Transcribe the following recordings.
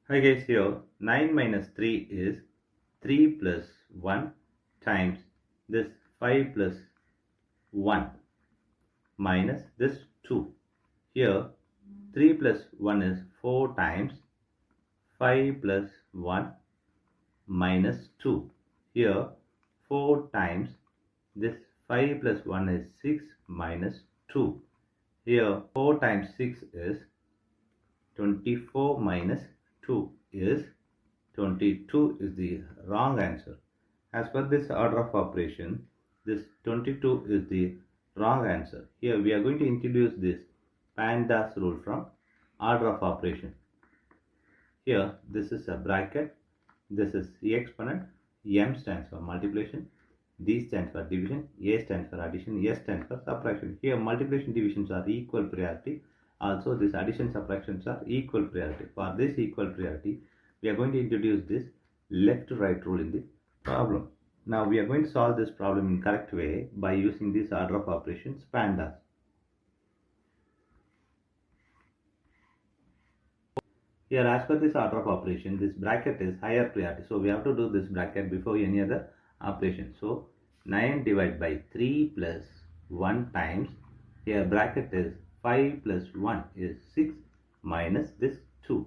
Hi guys, here 9 minus 3 is 3 plus 1 times this 5 plus 1 minus this 2. Here 3 plus 1 is 4 times 5 plus 1 minus 2. Here 4 times this 5 plus 1 is 6 minus 2. Here 4 times 6 is 24 minus 2 is 22 is the wrong answer. As per this order of operation, this 22 is the wrong answer. Here we are going to introduce this PEMDAS rule from order of operation. Here this is a bracket, this is the exponent, M stands for multiplication, D stands for division, A stands for addition, S stands for subtraction. Here multiplication divisions are equal priority. Also this addition subtractions are equal priority. For this equal priority, we are going to introduce this left to right rule in the problem. Now we are going to solve this problem in correct way by using this order of operations PEMDAS. Here as per this order of operation, this bracket is higher priority. So we have to do this bracket before any other operation. So 9 divided by 3 plus 1 times, here bracket is 5 plus 1 is 6 minus this 2.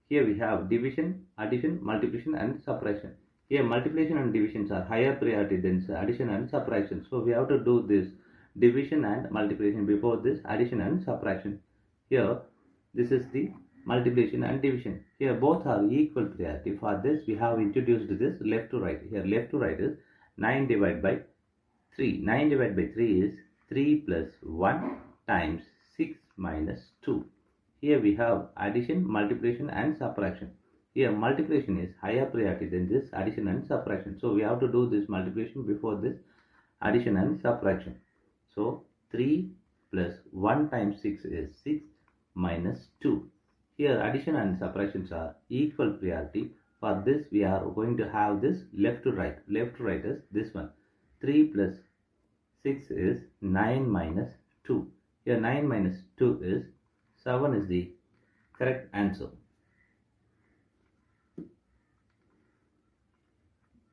Here we have division, addition, multiplication and subtraction. Here multiplication and divisions are higher priority than addition and subtraction. So we have to do this division and multiplication before this addition and subtraction. Here this is the multiplication and division. Here both are equal priority. For this we have introduced this left to right. Here left to right is 9 divided by 3. 9 divided by 3 is 3 plus 1 times 6 minus 2. Here we have addition, multiplication and subtraction. Here multiplication is higher priority than this addition and subtraction. So we have to do this multiplication before this addition and subtraction. So 3 plus 1 times 6 is 6 minus 2. Here addition and subtractions are equal priority. For this we are going to have this left to right. Left to right is this one. 3 plus 6 is 9 minus 2. Here 9 minus 2 is 7 is the correct answer.